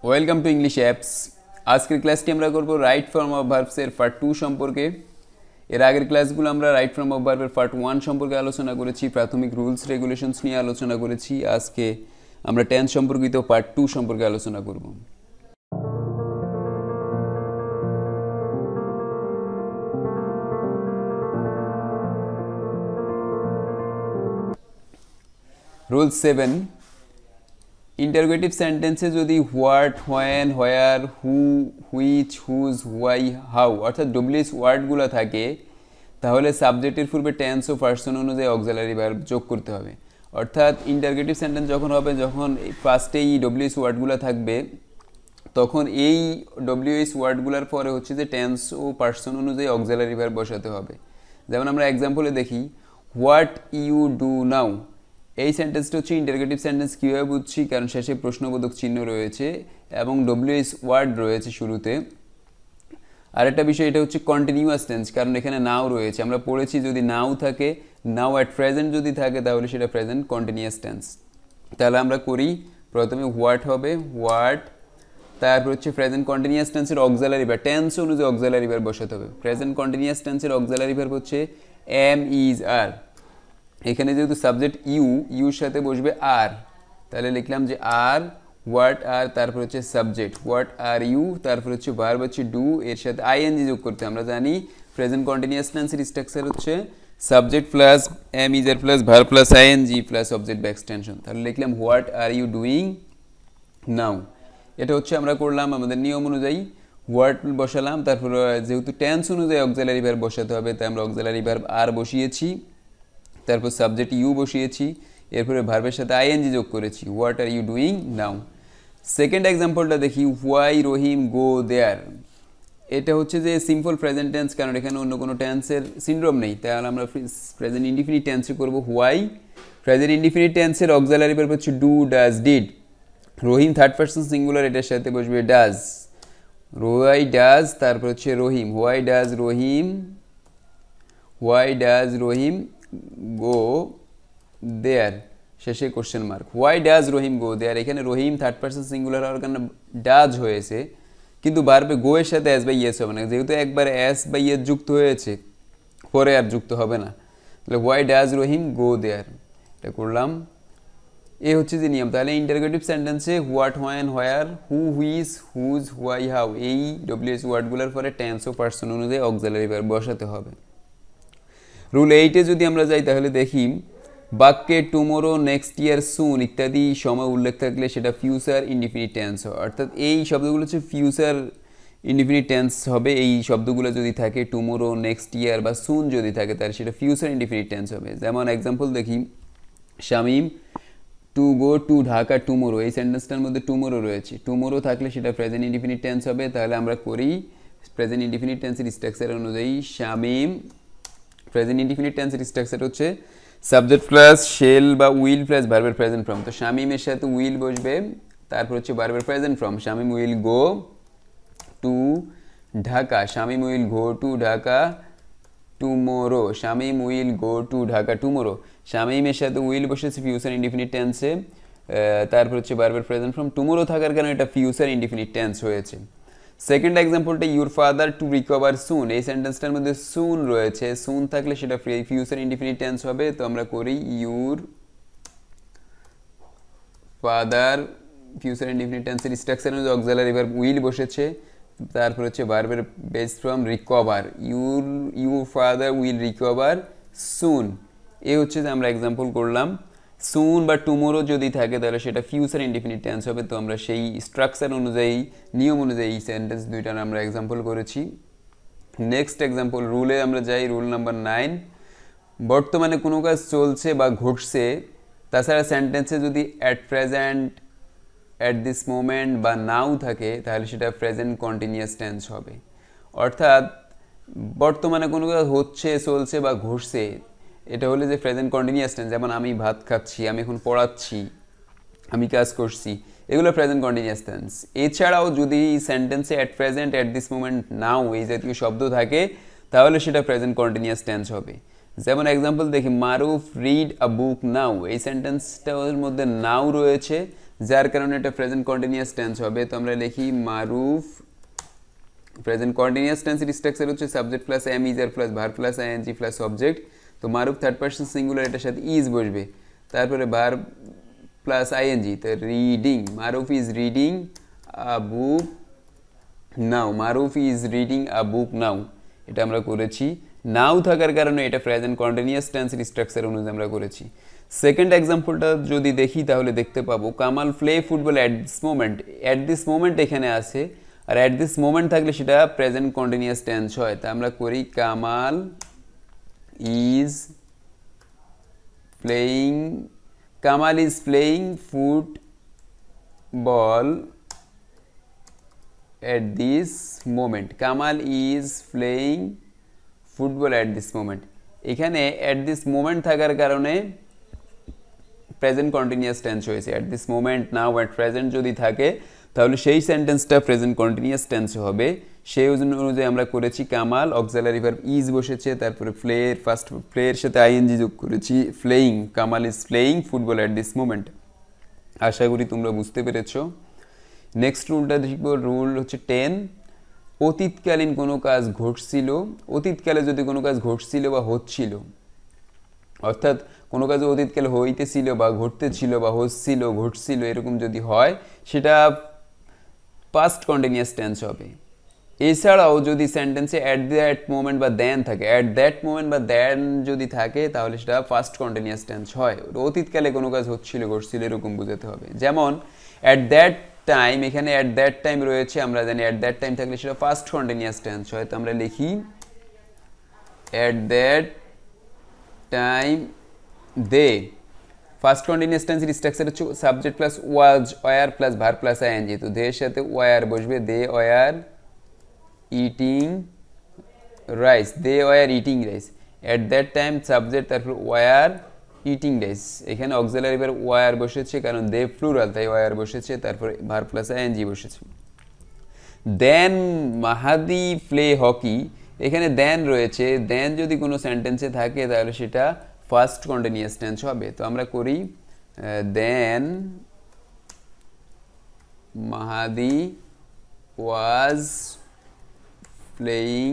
Welcome to English apps. আজকের ক্লাসটি আমরা করব রাইট ফর্ম অফ ভার্বসের পার্ট 2 সম্পর্কে। এর আগের ক্লাসগুলো আমরা রাইট ফর্ম অফ ভার্বের পার্ট 1 সম্পর্কে আলোচনা করেছি, প্রাথমিক রুলস রেগুলেশনস নিয়ে আলোচনা করেছি। আজকে আমরা টেন্স সম্পর্কিত পার্ট 2 সম্পর্কে আলোচনা করব। রুল 7, ইন্টারোগেটিভ সেন্টেন্সে যদি what, when, where, who, which, whose, why, how অর্থাৎ ডব্লিউএস ওয়ার্ডগুলো থাকে, তাহলে সাবজেক্টের পূর্বে টেন্স ও পার্সন অনুযায়ী অক্সিলারি ভার্ব যোগ করতে হবে। অর্থাৎ ইন্টারোগেটিভ সেন্টেন্স যখন হবে, যখন ফার্স্টে এই ডব্লিউএস ওয়ার্ডগুলো থাকবে, তখন এই ডব্লিউএস ওয়ার্ডগুলোর পরে হচ্ছে যে টেন্স ও পার্সন অনুযায়ী অক্সিলারি ভার্ব বসাতে হবে। যেমন আমরা এক্সাম্পলে দেখি, হোয়াট ইউ ডু নাও। এই সেন্টেন্সটা হচ্ছে ইন্টারোগেটিভ সেন্টেন্স। কীভাবে বুঝছি? কারণ শেষে প্রশ্নবোধক চিহ্ন রয়েছে এবং ডব্লিউএস ওয়ার্ড রয়েছে শুরুতে। আরেকটা বিষয়, এটা হচ্ছে কন্টিনিউয়াস টেন্স, কারণ এখানে নাও রয়েছে। আমরা পড়েছি যদি নাও থাকে, নাও অ্যাট প্রেজেন্ট যদি থাকে, তাহলে সেটা প্রেজেন্ট কন্টিনিউয়াস টেন্স। তাহলে আমরা করি, প্রথমে হোয়াট হবে, হোয়াট, তারপর হচ্ছে প্রেজেন্ট কন্টিনিউয়াস টেন্সের অক্সিলারি ভার্ব, টেন্স অনুযায়ী অক্সিলারি ভার্ব বসাতে হবে। প্রেজেন্ট কন্টিনিউয়াস টেন্সের অক্সিলারি ভার্ব হচ্ছে এম, ইজ, আর। এখানে যেহেতু সাবজেক্ট ইউ, ইউর সাথে বসবে আর, তাহলে লিখলাম যে আর, হোয়াট আর, তারপর হচ্ছে সাবজেক্ট হোয়াট আর ইউ, তারপর হচ্ছে ভার্ব হচ্ছে ডু, এর সাথে আইএনজি যোগ করতে। আমরা জানি প্রেজেন্ট কন্টিনিউয়াস টেন্সের স্ট্রাকচার হচ্ছে subject plus am is are plus verb plus ING plus object বা এক্সটেনশন। তাহলে লিখলাম what are you doing now. এটা হচ্ছে আমরা করলাম আমাদের নিয়ম অনুযায়ী, হোয়াট বসালাম, তারপর যেহেতু টেন্স অনুযায়ী অক্সিলারি ভার্ব বসাতে হবে, তাই আমরা অক্সিলারি ভার্ব আর বসিয়েছি, তারপর সাবজেক্ট ইউ বসিয়েছি, এরপরে ভার্বের সাথে আইএনজি যোগ করেছি, what are you doing now. Second এক্সাম্পলটা দেখি, হোয়াই রহিম গো দেয়ার। এটা হচ্ছে যে সিম্পল প্রেজেন্ট টেন্স, কারণ এখানে অন্য কোনো টেন্সের সিনড্রোম নেই, তাহলে আমরা প্রেজেন্ট ইনডিফিনিট টেন্সে করব হোয়াই। প্রেজেন্ট ইনডিফিনিট টেন্সের অক্সিলারি ভার্ব হচ্ছে do, does, did. Rahim third person singular, এটার সাথে বসবে ডাজ, হোয়াই ডাজ, তারপর হচ্ছে Rahim, why does Rahim, why does Rahim go there, শেষে question mark. Why does Rahim go there. এখানে রহিম থার্ড পারসন সিঙ্গুলার হওয়ার কারণে ডাজ হয়েছে, কিন্তু ভার্বে গো এর সাথে এস বাই ইয়েস হবে না, যেহেতু একবার এস বাই ইয়েস যুক্ত হয়েছে, পরে আর যুক্ত হবে না। তাহলে হোয়াই ডাজ রহিম গো দেয়ার, এটা করলাম। এ হচ্ছে যে নিয়ম। তাহলে ইন্টারোগেটিভ সেন্টেন্সে what, when, where, who, which, whose, why, how, এই ডব্লিউএস ওয়ার্ডগুলোর পরে টেন্স ও পার্সন অনুযায়ী অক্সিলারি ভার্ব বসাতে হবে। রুল 8-এ যদি আমরা যাই, তাহলে দেখি বাক্যে টুমোরো, নেক্সট ইয়ার, সুন ইত্যাদি সময় উল্লেখ থাকলে সেটা ফিউচার ইনডিফিনিট টেন্স হয়। অর্থাৎ এই শব্দগুলো হচ্ছে ফিউচার ইনডিফিনিট টেন্স হবে। এই শব্দগুলো যদি থাকে, টুমোরো, নেক্সট ইয়ার বা সুন যদি থাকে, তাহলে সেটা ফিউচার ইনডিফিনিট টেন্স হবে। যেমন এক্সাম্পল দেখি, Shamim to go to Dhaka tomorrow. এই সেন্টেন্সটার মধ্যে টুমোরো রয়েছে, টুমোরো থাকলে সেটা প্রেজেন্ট ইনডিফিনিট টেন্স হবে। তাহলে আমরা করি প্রেজেন্ট ইনডিফিনিট টেন্সের স্ট্রাকচার অনুযায়ী, শামিম, প্রেজেন্ট ইনডিফিনিট টেন্সের স্ট্রাকচার হচ্ছে সাবজেক্ট প্লাস শেল বা উইল প্লাস ভার্বের প্রেজেন্ট ফর্ম। তো শামিমের সাথে উইল বসবে, তারপর হচ্ছে ভার্বের present form, Shamim will go to Dhaka, Shamim will go to Dhaka tomorrow, Shamim will go to Dhaka tomorrow. শামিমের সাথে উইল বসেছে ফিউচার ইনডিফিনিট টেন্সে, তারপর হচ্ছে ভার্বের প্রেজেন্ট ফর্ম, টুমোরো থাকার কারণে এটা ফিউচার ইনডিফিনিট টেন্স হয়েছে। সেকেন্ড এক্সাম্পলটা, your father to recover soon. এই সেন্টেন্সটার মধ্যে সুন রয়েছে, সুন থাকলে সেটা ফিউচার ইনডিফিনিট টেন্স হবে। তো আমরা করি ইউর ফাদার, ফিউচার ইনডিফিনিট টেন্সের স্ট্রাকচার অনুযায়ী অক্সিলারি ভার্ব উইল বসেছে, তারপর হচ্ছে ভার্বের base form recover, your father will recover soon. এ হচ্ছে যে আমরা এক্সাম্পল করলাম। সুন বা টুমোরো যদি থাকে, তাহলে সেটা ফিউচার ইনডিফিনিট টেন্স হবে। তো আমরা সেই স্ট্রাকচার অনুযায়ী, নিয়ম অনুযায়ী এই সেন্টেন্স দুইটার আমরা এক্সাম্পল করেছি। নেক্সট এক্সাম্পল, রুলে আমরা যাই। রুল নাম্বার 9, বর্তমানে কোনো কাজ চলছে বা ঘটছে, তাছাড়া সেন্টেন্সে যদি at present, at this moment বা নাও থাকে, তাহলে সেটা প্রেজেন্ট কন্টিনিউয়াস টেন্স হবে। অর্থাৎ বর্তমানে কোনো কাজ হচ্ছে, চলছে বা ঘটছে, এটা হলে যে প্রেজেন্ট কন্টিনিউয়াস টেন্স। যেমন আমি ভাত খাচ্ছি, আমি এখন পড়াচ্ছি, আমি কাজ করছি, এগুলো প্রেজেন্ট কন্টিনিউয়াস টেন্স। এছাড়াও যদি সেন্টেন্সে at present, at this moment, now এই জাতীয় শব্দ থাকে, তাহলে সেটা প্রেজেন্ট কন্টিনিউয়াস টেন্স হবে। যেমন এক্সাম্পল দেখি, মারুফ রিড আ বুক নাও। এই সেন্টেন্সটার মধ্যে নাও রয়েছে, যার কারণে এটা প্রেজেন্ট কন্টিনিউয়াস টেন্স হবে। তো আমরা লিখি মারুফ, প্রেজেন্ট কন্টিনিউয়াস টেন্সের স্ট্রাকচার হচ্ছে subject plus am is are plus verb plus ING plus object. তো মারুফ থার্ড পারসন সিঙ্গুলার, এটার সাথে ইজ বসবে, তারপরে ভার্ব প্লাস আইএনজি। তো reading, Maruf is reading a book now, Maruf is reading a book now, এটা আমরা করেছি। নাও থাকার কারণে এটা প্রেজেন্ট কন্টিনিউয়াস টেন্সের স্ট্রাকচার অনুযায়ী আমরা করেছি। সেকেন্ড এক্সাম্পলটা যদি দেখি তাহলে দেখতে পাবো Kamal play football at this moment. At this moment এখানে আছে, আর অ্যাট দিস মোমেন্ট থাকলে সেটা প্রেজেন্ট কন্টিনিউয়াস টেন্স হয়। তা আমরা করি Kamal is playing, Kamal is playing football at this moment, Kamal is playing football at this moment। এখানে at this moment থাকার কারণে প্রেজেন্ট কন্টিনিউয়াস টেন্স হয়েছে। at this moment, now, at present যদি থাকে তাহলে সেই সেন্টেন্সটা প্রেজেন্ট কন্টিনিউয়াস টেন্স হবে। সেই অনুযায়ী আমরা করেছি কামাল, অক্সিলারি ভার্ব ইজ বসেছে, তারপরে প্লের ফার্স্ট প্লের সাথে আইএনজি যোগ করেছি, playing, Kamal is playing football at this moment। আশা করি তোমরা বুঝতে পেরেছো। নেক্সট রুলটা দেখব, রুল হচ্ছে 10। অতীতকালীন কোনো কাজ ঘটছিল, অতীতকালে যদি কোনো কাজ ঘটছিল বা হচ্ছিল, অর্থাৎ কোনো কাজ অতীতকালে হইতেছিল বা ঘটতেছিল বা হচ্ছিল ঘটছিল এরকম যদি হয় সেটা পাস্ট কন্টিনিউয়াস টেন্স হবে। এছাড়াও যদি সেন্টেন্সে অ্যাট দ্যাট মোমেন্ট বা দেন থাকে, অ্যাট দ্যাট মোমেন্ট বা দেন যদি থাকে তাহলে সেটা ফার্স্ট কন্টিনিউয়াস টেন্স হয়। অতীতকালে কোনো কাজ হচ্ছিল ঘটছিল এরকম বোঝাতে হবে। যেমন অ্যাট দ্যাট টাইম, এখানে অ্যাট দ্যাট টাইম রয়েছে, আমরা জানি অ্যাট দ্যাট টাইম থাকলে সেটা ফার্স্ট কন্টিনিউয়াস টেন্স হয়। তো আমরা লিখি at that time they, first continuous টেন্সের স্ট্রাকচার হচ্ছে subject plus was were plus verb plus ING. তো দে এর সাথে ওয়ার বসবে, they were eating rice, they were eating rice. At that time subject, তারপর ওয়ার ইটিং রাইস, এখানে auxiliary verb were বসেছে কারণ দে প্লুরাল তাই ওয়ার বসেছে, তারপর ভার্ব প্লাস আইএনজি বসেছে। দেন মাহাদি প্লে হকি, এখানে দেন রয়েছে, দেন যদি কোনো সেন্টেন্সে থাকে তাহলে সেটা ফার্স্ট কন্টিনিউয়াস টেন্স হবে। তো আমরা করি দেন মাহাদি ওয়াজ প্লেয়িং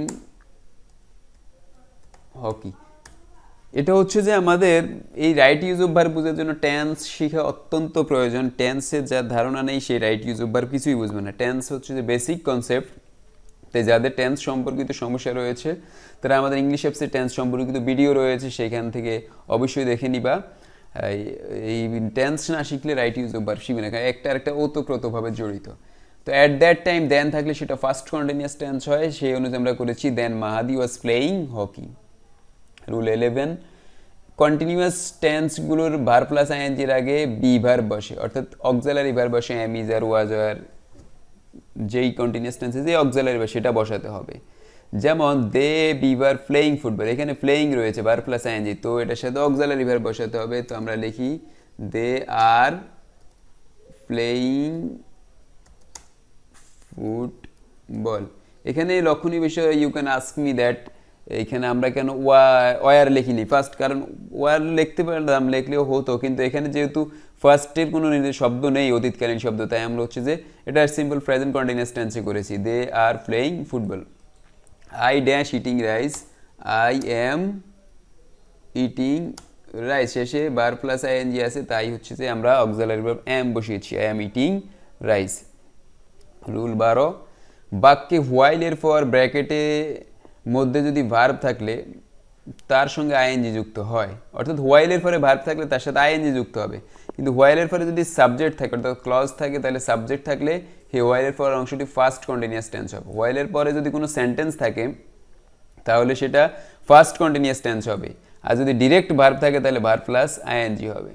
হকি। এটা হচ্ছে যে আমাদের এই রাইট ইউজ অফ ভার্ব বোঝার জন্য টেন্স শেখা অত্যন্ত প্রয়োজন। টেন্সের যার ধারণা নেই সেই রাইট ইউজ অফ ভার্ব কিছুই বুঝবে না। টেন্স হচ্ছে যে বেসিক কনসেপ্ট, তাই যাদের টেন্স সম্পর্কিত সমস্যা রয়েছে তারা আমাদের ইংলিশ অ্যাপসে টেন্স সম্পর্কিত ভিডিও রয়েছে, সেখান থেকে অবশ্যই দেখে নিবা। এই টেন্স না শিখলে রাইট ইউজ অফ ভার্ব শিখবে না, একটা আরেকটা ওতপ্রোতভাবে জড়িত। তো অ্যাট দ্যাট টাইম দেন থাকলে সেটা ফার্স্ট কন্টিনিউয়াস টেন্স হয়, সেই অনুযায়ী আমরা করেছি then Mahadi was playing hockey. Rule 11, continuous টেন্সগুলোর ভার্ব প্লাস আইএনজির আগে বি ভার্ব বসে, অর্থাৎ অক্সিলারি ভার্ব বসে, এম ইজ আর ওয়াজ আর, যেই কন্টিনিউয়াস টেন্সে যে অক্সিলারি ভার্ব সেটা বসাতে হবে। যেমন দে বি ভার্ব প্লেয়িং ফুটবল, এখানে প্লেয়িং রয়েছে ভার্ব প্লাস আইএনজি, তো এটার সাথে অক্সিলারি ভার্ব বসাতে হবে। তো আমরা লিখি দে আর প্লেয়িং ফুটবল। এখানে লক্ষণীয় বিষয়, you can ask me that, এখানে আমরা কেন ওয়ার লিখিনি ফার্স্ট, কারণ ওয়ার লিখতে পারতাম, লিখলেও হতো, কিন্তু এখানে যেহেতু ফার্স্টের কোনো শব্দ নেই অতীতকালীন শব্দ, তাই আমরা হচ্ছে যে এটা সিম্পল প্রেজেন্ট কন্টিনিউয়াস টেন্সে করেছি। They are playing football. I dash eating rice, I am eating rice, শেষে ভার্ব প্লাস আইএনজি আছে, তাই হচ্ছে যে আমরা অক্সিলারি ভার্ব এম বসিয়েছি, I am eating rice. Rule 12, বাক্যে হোয়াইল এর পর ব্র্যাকেটে মধ্যে যদি ভার্ব থাকলে তার সঙ্গে আইএনজি যুক্ত হয়, অর্থাৎ হোয়াইলের পরে ভার্ব থাকলে তার সাথে আইএনজি যুক্ত হবে, কিন্তু হোয়াইলের পরে যদি সাবজেক্ট থাকে অর্থাৎ ক্লজ থাকে তাহলে সাবজেক্ট থাকলে এই হোয়াইলের পরের অংশটি ফার্স্ট কন্টিনিউয়াস টেন্স হবে। হোয়াইলের পরে যদি কোনো সেন্টেন্স থাকে তাহলে সেটা ফার্স্ট কন্টিনিউয়াস টেন্স হবে, আর যদি ডিরেক্ট ভার্ব থাকে তাহলে ভার্ব প্লাস আইএনজি হবে।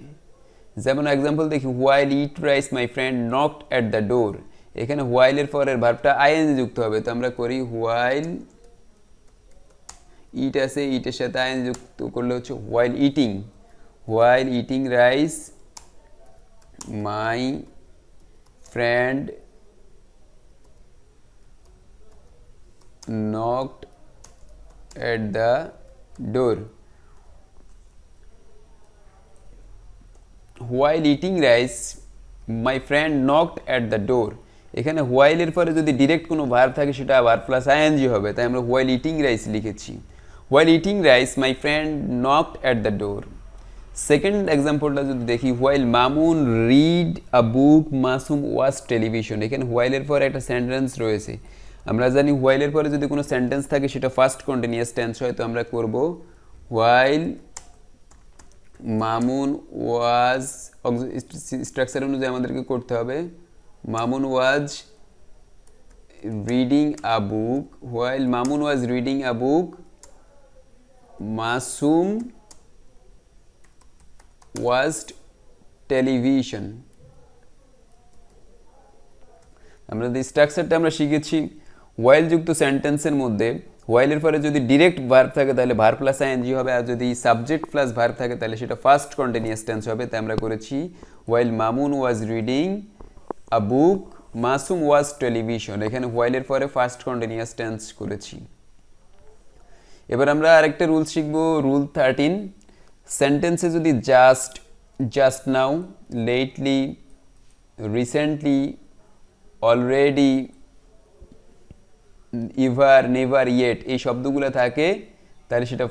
যেমন এক্সাম্পল দেখি, while eat rice my friend knocked at the ডোর, এখানে হোয়াইলের পরের ভার্বটা আইএনজি যুক্ত হবে। তো আমরা করি হোয়াইল ইট আছে, ইটের সাথে আইএনজি যুক্ত করলে হচ্ছে while eating rice my friend knocked at the door. While eating rice my friend knocked at the ডোর, এখানে হোয়াইল এর পরে যদি ডিরেক্ট কোনো ভার্ব থাকে সেটা ভার্ব প্লাস আইএনজি হবে, তাই আমরা হোয়াইল ইটিং রাইস লিখেছি। While eating rice my friend knocked at the door. Second এক্সাম্পলটা যদি দেখি, while Mamun read a book Masum watch television, এখানে হোয়াইলের পরে একটা সেন্টেন্স রয়েছে। আমরা জানি হোয়াইলের পরে যদি কোনো সেন্টেন্স থাকে সেটা ফার্স্ট কন্টিনিউয়াস টেন্স হয়, তো আমরা করব হোয়াইল মামুন ওয়াজ, স্ট্রাকচার অনুযায়ী আমাদেরকে করতে হবে Mamun was reading a book, while Mamun was reading a book Masum watched television. আমরা যে স্ট্রাকচারটা আমরা শিখেছি, হোয়াইল যুক্ত সেন্টেন্সের মধ্যে হোয়াইলের পরে যদি ডিরেক্ট ভার্ব থাকে তাহলে ভার্ব প্লাস আইএনজি হবে, আর যদি সাবজেক্ট প্লাস ভার্ব থাকে তাহলে সেটা ফার্স্ট কন্টিনিউয়াস টেন্স হবে। তাই আমরা করেছি while Mamun was reading a book Masum was television, এখানে হোয়াইলের পরে ফার্স্ট কন্টিনিউয়াস টেন্স করেছি। এবার আমরা আরেকটা রুল শিখব, রুল 13। সেন্টেন্সে যদি just, just now, lately, recently, already, ever, never, yet এই শব্দগুলো থাকে তাহলে সেটা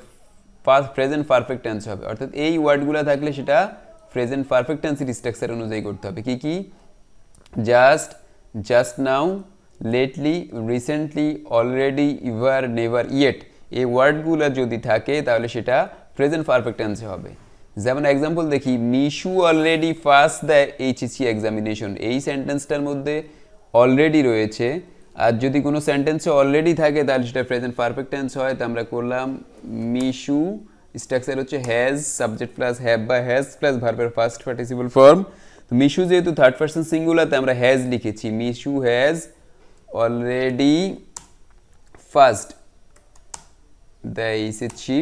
প্রেজেন্ট পারফেক্ট টেন্স হবে, অর্থাৎ এই ওয়ার্ডগুলো থাকলে সেটা প্রেজেন্ট পারফেক্ট টেন্সের স্ট্রাকচার অনুযায়ী করতে হবে। কি কি? Just, just now, lately, recently, already, ever, never, yet এই ওয়ার্ডগুলো যদি থাকে তাহলে সেটা প্রেজেন্ট পারফেক্ট টেন্সে হবে। যেমন এক্সাম্পল দেখি, Mishu already pass the HSC examination, এই সেন্টেন্সটার মধ্যে অলরেডি রয়েছে, আর যদি কোনো সেন্টেন্সে অলরেডি থাকে তাহলে সেটা প্রেজেন্ট পারফেক্ট টেন্স হয়। তো আমরা করলাম মিশু, স্ট্রাকচার হচ্ছে হ্যাজ, সাবজেক্ট প্লাস হ্যাভ বা হ্যাজ প্লাস ভার্বের ফার্স্ট পার্টিসিপল ফর্ম। তো মিশু যেহেতু থার্ড পারসন সিঙ্গুলার তাই আমরা হ্যাজ লিখেছি, Mishu has already first the HSC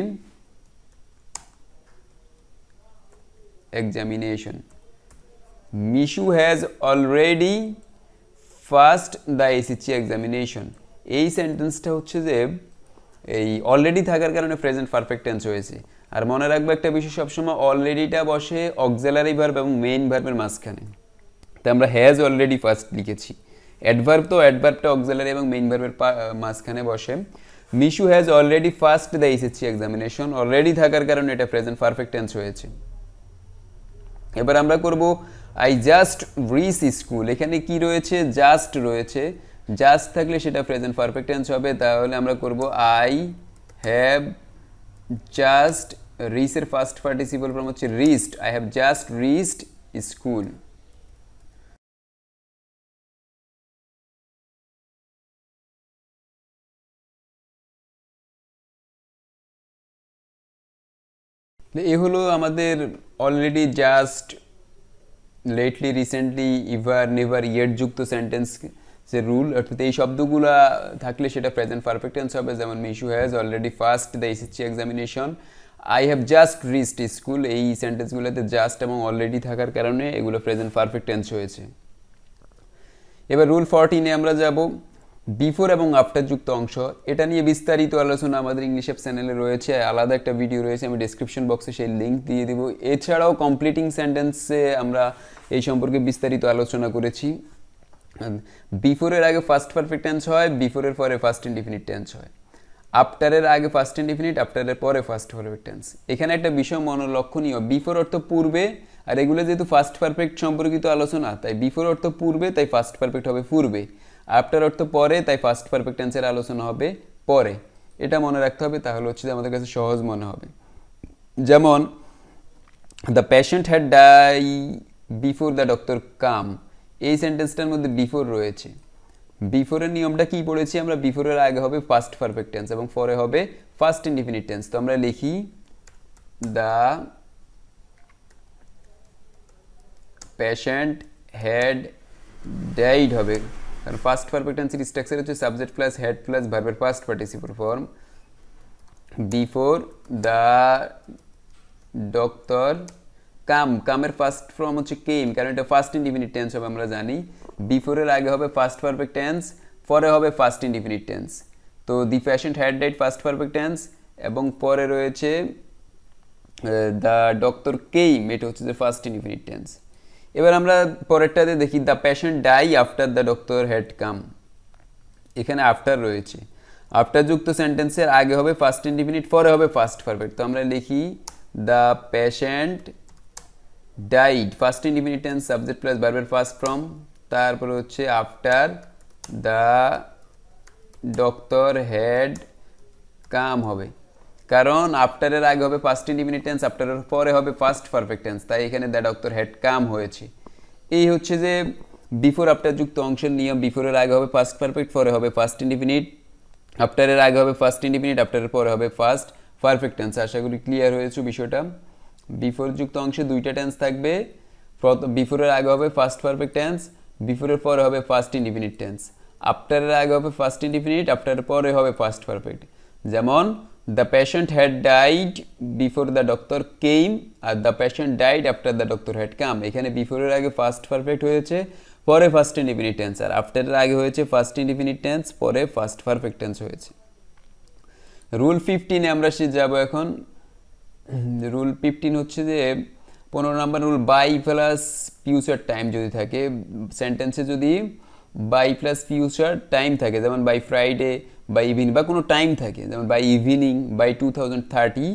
examination. Mishu has already first the HSC examination, এই সেন্টেন্সটা হচ্ছে যে এই অলরেডি থাকার কারণে প্রেজেন্ট পারফেক্ট টেন্স হয়েছে। আর মনে রাখবো একটা বিষয়, সবসময় অলরেডিটা বসে অক্সিলারি ভার্ব এবং মেইন ভার্বের মাঝখানে, তাই আমরা হ্যাজ অলরেডি ফার্স্ট লিখেছি। অ্যাডভার্ব তো অ্যাডভার্বটা অক্সিলারি এবং মেইন ভার্বের মাঝখানে বসে। Mishu has already first the HSC examination, already থাকার কারণে এটা প্রেজেন্ট পারফেক্ট টেন্স হয়েছে। এবার আমরা করব আই জাস্ট রিচ স্কুল, এখানে কি রয়েছে? জাস্ট রয়েছে, জাস্ট থাকলে সেটা প্রেজেন্ট পারফেক্ট টেন্স হবে। তাহলে আমরা করব আই হ্যাভ জাস্ট, রিচের ফার্স্ট পার্টিসিপল ফর্ম হচ্ছে reached, I have just reached school. এ হলো আমাদের already, just, lately, recently, ever, never, yet যুক্ত সেন্টেন্স যে রুল, অর্থাৎ এই শব্দগুলো থাকলে সেটা প্রেজেন্ট পারফেক্ট টেন্স হবে। যেমন Mishu has already first the HSC examination, I have just reached school, এই সেন্টেন্সগুলোতে জাস্ট এবং অলরেডি থাকার কারণে এগুলো প্রেজেন্ট পারফেক্ট টেন্স হয়েছে। এবার রুল 14-এ আমরা যাব, বিফোর এবং আফটার যুক্ত অংশ। এটা নিয়ে বিস্তারিত আলোচনা আমাদের ইংলিশ অ্যাপ চ্যানেলে রয়েছে, আলাদা একটা ভিডিও রয়েছে, আমি ডেসক্রিপশন বক্সে সেই লিঙ্ক দিয়ে দেবো। এছাড়াও কমপ্লিটিং সেন্টেন্সে আমরা এই সম্পর্কে বিস্তারিত আলোচনা করেছি। বিফোরের আগে ফার্স্ট পারফেক্ট টেন্স হয়, বিফোরের পরে ফার্স্ট ইনডিফিনিট টেন্স হয়। আফটারের আগে ফার্স্ট ইনডিফিনিট, আফটারের পরে ফার্স্ট পারফেক্ট টেন্স। এখানে একটা বিষয় মনোলক্ষণীয়, বিফোর অর্থ পূর্বে, আর এগুলো যেহেতু ফার্স্ট পারফেক্ট সম্পর্কিত আলোচনা, তাই বিফোর অর্থ পূর্বে, তাই ফার্স্ট পারফেক্ট হবে পূর্বে। আফটার অর্থ পরে, তাই ফার্স্ট পারফেক্ট টেন্সের আলোচনা হবে পরে। এটা মনে রাখতে হবে, তাহলে হচ্ছে যে আমাদের কাছে সহজ মনে হবে। যেমন the patient had die before the doctor come, এই সেন্টেন্সটার মধ্যে বিফোর রয়েছে। বিফোরের নিয়মটা কি পড়েছি আমরা? বিফোরের আগে হবে ফার্স্ট পারফেক্ট টেন্স এবং পরে হবে ফার্স্ট ইনডিফিনিট টেন্স। তো আমরা লিখি দ্য পেশেন্ট হ্যাড ডাইড হবে, কারণ ফার্স্ট পারফেক্ট টেন্সের স্ট্রাকচার হচ্ছে সাবজেক্ট প্লাস হেড প্লাস ভার্বের first participle form. Before the doctor come, কামের ফার্স্ট ফর্ম হচ্ছে কেম, কারণ এটা ফার্স্ট ইনডিফিনিট টেন্স হবে আমরা জানি। বিফোরের আগে হবে ফার্স্ট পারফেক্ট টেন্স, পরে হবে ফার্স্ট ইনডিফিনিট টেন্স। তো the patient had died first perfect tense, এবং পরে রয়েছে দ্য ডক্টর কেম, এটা হচ্ছে যে ফার্স্ট ইনডিফিনিট টেন্স। এবার আমরা পরেরটাতে দেখি the patient die after the doctor had come. এখানে আফটার রয়েছে, আফটার যুক্ত সেন্টেন্সের আগে হবে ফার্স্ট ইনডিফিনিট, পরে হবে ফার্স্ট পারফেক্ট। তো আমরা লিখি the patient died, first indefinite tense subject plus ভার্বের ফার্স্ট ফর্ম, তারপর হচ্ছে after the doctor had come হবে, কারণ আফটারের আগে হবে ফার্স্ট ইনডিফিনিট টেন্স, আফটারের পরে হবে ফার্স্ট পারফেক্ট টেন্স, তাই এখানে দ্য ডক্টর হ্যাড কাম হয়েছে। এই হচ্ছে যে বিফোর আফটার যুক্ত অংশের নিয়ম। বিফোরের আগে হবে ফার্স্ট পারফেক্ট, পরে হবে ফার্স্ট ইনডিফিনিট, আফটারের আগে হবে ফার্স্ট ইনডিফিনিট, আফটারের পরে হবে ফার্স্ট পারফেক্ট টেন্স। আশা করি ক্লিয়ার হয়েছে বিষয়টা। বিফোর যুক্ত অংশে দুইটা টেন্স থাকবে, বিফোরের আগে হবে ফার্স্ট পারফেক্ট টেন্স, বিফোরের পরে হবে ফার্স্ট ইনডিফিনিট টেন্স, আফটারের আগে হবে ফার্স্ট ইনডিফিনিট, আফটারের পরে হবে ফার্স্ট পারফেক্ট। যেমন the patient had died before the doctor came, আর the patient died after the doctor had come. এখানে বিফোরের আগে ফার্স্ট পারফেক্ট হয়েছে, পরে ফার্স্ট ইনডিফিনিট টেন্স, আর আফটারের আগে হয়েছে ফার্স্ট ইনডিফিনিট টেন্স, পরে ফার্স্ট পারফেক্ট টেন্স হয়েছে। রুল 15 আমরা যাব এখন। রুল 15 হচ্ছে যে 15 নম্বর rule, by plus future time যদি থাকে সেন্টেন্সে, যদি বাই প্লাস ফিউচার টাইম থাকে, যেমন বাই ফ্রাইডে, বাই ইভিনিং, বা কোনো টাইম থাকে, যেমন বাই ইভিনিং, বাই 2030,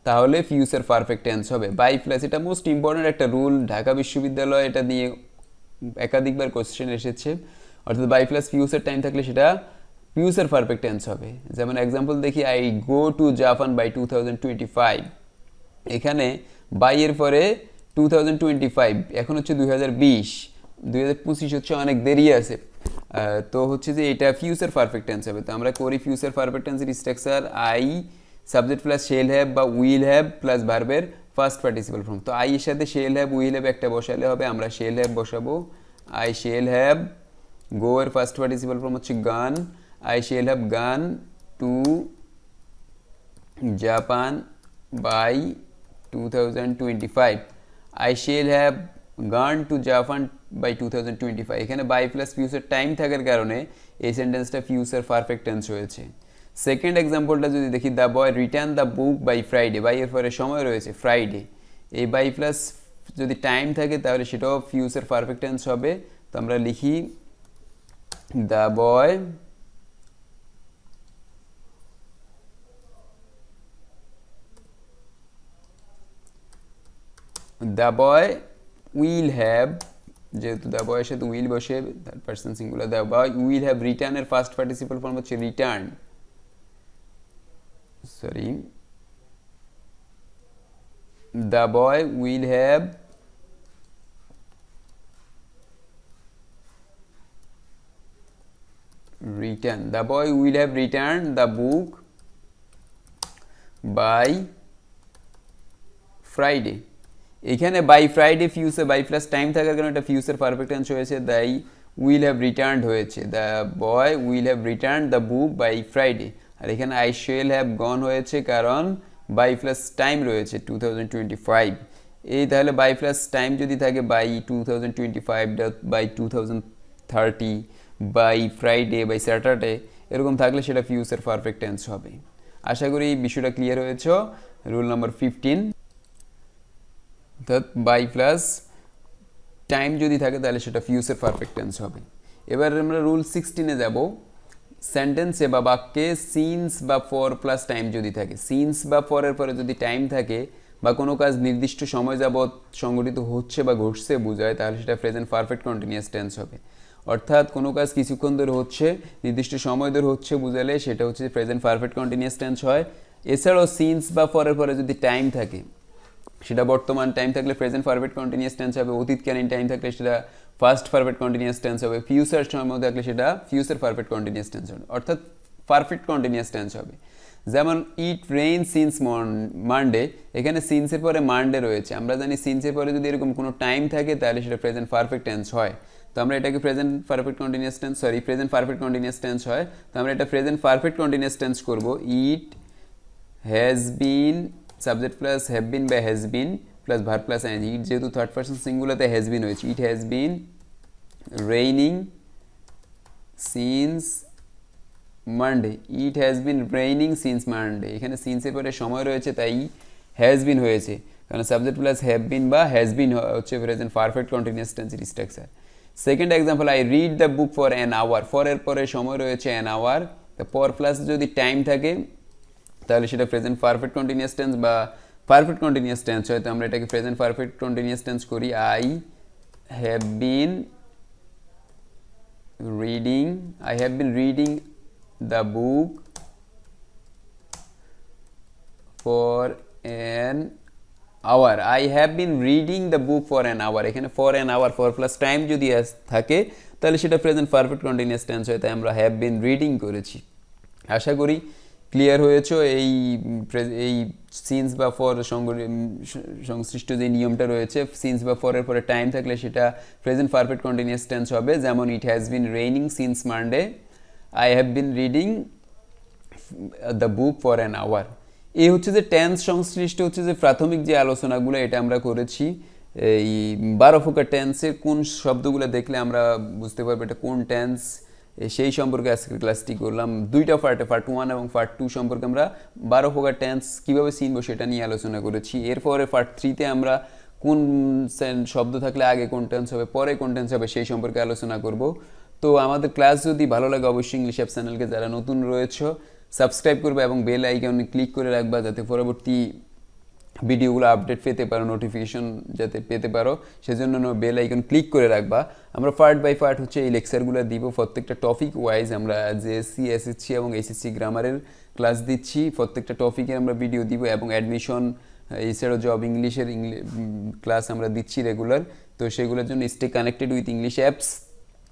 তাহলে ফিউচার পারফেক্ট টেন্স হবে। বাই প্লাস, এটা মোস্ট ইম্পর্টেন্ট একটা রুল, ঢাকা বিশ্ববিদ্যালয় এটা নিয়ে একাধিকবার কোশ্চেন এসেছে। অর্থাৎ বাই প্লাস ফিউচার টাইম থাকলে সেটা ফিউচার পারফেক্ট টেন্স হবে। যেমন এক্সাম্পল দেখি, I go to Japan by 2025। এখানে বাই এর পরে 2025, এখন হচ্ছে 2020, 2025 হচ্ছে অনেক দেরি আছে, তো হচ্ছে যে এটা ফিউচার পারফেক্ট টেন্স হবে। তো আমরা করি ফিউচার পারফেক্ট টেন্সের structure, I subject plus shall have বা উইল হ্যাভ প্লাস ভার্বের ফার্স্ট পার্টিসিপাল ফর্ম। তো আই এর সাথে শেল হ্যাভ উইল হ্যাভ একটা বসালে হবে, আমরা শেল হ্যাভ বসাবো। আই শেল হ্যাভ, গো এর ফার্স্ট পার্টিসিপাল ফর্ম হচ্ছে gone, I shall have gone to Japan by 2025, I shall have gone to Japan by 2025। এখানে বাই প্লাস ফিউচার টাইম থাকার কারণে এই সেন্টেন্সটা ফিউচার পারফেক্ট টেন্স হয়েছে। সেকেন্ড এক্সাম্পলটা যদি দেখি, the boy return the book by Friday, by এর পরে সময় রয়েছে ফ্রাইডে, এই বাই প্লাস যদি টাইম থাকে তাহলে সেটাও ফিউচার পারফেক্ট টেন্স হবে। তো আমরা লিখি the boy the boy will have, যেহেতু দ্য বয়ের সাথে উইল বসে third person singular, the boy will have রিটার্নের ফার্স্ট পার্টিসিপাল ফর্ম হচ্ছে return, sorry, the boy will have return, the boy will have return the book by Friday. এখানে by Friday future by plus time থাকার কারণে এটা future perfect tense হয়েছে, তাই will have returned হয়েছে, the boy will have return the book by Friday. আর এখানে I shall have gone হয়েছে কারণ বাই প্লাস টাইম রয়েছে 2025। এই তাহলে বাই প্লাস টাইম যদি থাকে by 2025, by 2030, by Friday, by Saturday, এরকম থাকলে সেটা ফিউচার পারফেক্ট টেন্স হবে। আশা করি বিষয়টা ক্লিয়ার হয়েছে। রুল নাম্বার 15, অর্থাৎ বাই প্লাস টাইম যদি থাকে তাহলে সেটা ফিউচার পারফেক্ট টেন্স হবে। এবার আমরা রুল 16-এ যাব। সেন্টেন্সে বা বাক্যে সিন্স বা ফর প্লাস টাইম যদি থাকে, সিন্স বা ফরের পরে যদি টাইম থাকে বা কোনো কাজ নির্দিষ্ট সময় যাবৎ সংঘটিত হচ্ছে বা ঘটছে বোঝায়, তাহলে সেটা প্রেজেন্ট পারফেক্ট কন্টিনিউয়াস টেন্স হবে। অর্থাৎ কোনো কাজ কিছুক্ষণ ধরে হচ্ছে, নির্দিষ্ট সময় ধরে হচ্ছে বোঝালে সেটা হচ্ছে প্রেজেন্ট পারফেক্ট কন্টিনিউয়াস টেন্স হয়। এছাড়াও সিন্স বা ফরের পরে যদি টাইম থাকে, সেটা বর্তমান টাইম থাকলে প্রেজেন্ট পারফেক্ট কন্টিনিউয়াস টেন্স হবে, অতীতকালীন টাইম থাকলে সেটা ফার্স্ট পারফেক্ট কন্টিনিউয়াস টেন্স হবে, ফিউচার সময় থাকলে সেটা ফিউচার পারফেক্ট কন্টিনিউয়াস টেন্স হবে, অর্থাৎ পারফেক্ট কন্টিনিউয়াস টেন্স হবে। যেমন ইট রেইন সিন্স মানডে, এখানে সিন্সের পরে মানডে রয়েছে, আমরা জানি সিন্সের পরে যদি এরকম কোনো টাইম থাকে তাহলে সেটা প্রেজেন্ট পারফেক্ট টেন্স হয়। তো আমরা এটাকে present perfect continuous tense, sorry present perfect continuous tense হয়। তো আমরা এটা প্রেজেন্ট পারফেক্ট কন্টিনিউয়াস টেন্স করব। It has been subject plus have been বা has been plus verb plus ING, it যেহেতু থার্ড পারসন সিঙ্গুলারতে হ্যাজ বিন হয়েছে, it has been raining since Monday, it has been raining since Monday. এখানে সিন্সের পরে সময় রয়েছে তাই হ্যাজ বিন হয়েছে, কারণ সাবজেক্ট প্লাস হ্যাভ বিন বা হ্যাজ বিন হচ্ছে প্রেজেন্ট পারফেক্ট কন্টিনিউয়াস টেন্সের structure. Second example, I read the book for an hour. For এর পরে সময় রয়েছে অ্যান আওয়ার, পর প্লাস যদি টাইম থাকে তাহলে সেটা প্রেজেন্ট পারফেক্ট কন্টিনিউয়াস টেন্স বা পারফেক্ট কন্টিনিউয়াস টেন্স হয়। তো আমরা এটাকে প্রেজেন্ট পারফেক্ট কন্টিনিউয়াস টেন্স করি। I have been reading the book for an hour. I have been reading the book for an hour, এখানে for an hour for plus time যদি থাকে তাহলে সেটা প্রেজেন্ট পারফেক্ট কন্টিনিউয়াস টেন্স হয়, তাই আমরা have been reading করেছি। আশা করি ক্লিয়ার হয়েছে এই সিন্স বা ফর সংশ্লিষ্ট যে নিয়মটা রয়েছে, সিন্স বা ফরের পরে টাইম থাকলে সেটা প্রেজেন্ট পারফেক্ট কন্টিনিউয়াস টেন্স হবে। যেমন it has been raining since Monday, I have been reading the book for an hour. এই হচ্ছে যে টেন্স সংশ্লিষ্ট হচ্ছে যে প্রাথমিক যে আলোচনাগুলো এটা আমরা করেছি। এই 12 প্রকার টেন্সের কোন শব্দগুলো দেখলে আমরা বুঝতে পারবো এটা কোন টেন্স, সেই সম্পর্কে আজকের ক্লাসটি করলাম। দুইটা পার্টে, পার্ট 1 এবং পার্ট 2 সম্পর্কে আমরা 12 প্রকার টেন্স কীভাবে চিনবো সেটা নিয়ে আলোচনা করেছি। এরপরে পার্ট 3-তে আমরা কোন শব্দ থাকলে আগে কোন টেন্স হবে, পরে কোন টেন্স হবে সেই সম্পর্কে আলোচনা করব। তো আমাদের ক্লাস যদি ভালো লাগে অবশ্যই ইংলিশ অ্যাপ চ্যানেলকে যারা নতুন রয়েছে সাবস্ক্রাইব করবে এবং বেল আইকনে ক্লিক করে রাখবা যাতে পরবর্তী ভিডিওগুলো আপডেট পেতে পারো, নোটিফিকেশন যাতে পেতে পারো, সেজন্য বেল আইকন ক্লিক করে রাখবা। আমরা পার্ট বাই পার্ট হচ্ছে এই লেকচারগুলো দিব, প্রত্যেকটা টপিক ওয়াইজ আমরা জেএসসি, এসএসসি এবং এইচএসসি গ্রামারের ক্লাস দিচ্ছি, প্রত্যেকটা টপিকে আমরা ভিডিও দিব এবং অ্যাডমিশন এছাড়াও জব ইংলিশের ক্লাস আমরা দিচ্ছি রেগুলার। তো সেগুলোর জন্য stay connected with English apps.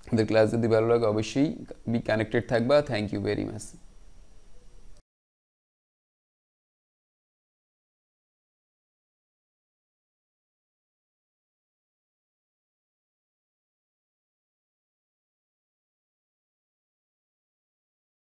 আমাদের ক্লাস যদি ভালো লাগে অবশ্যই বি কানেক্টেড থাকবা। Thank you very much.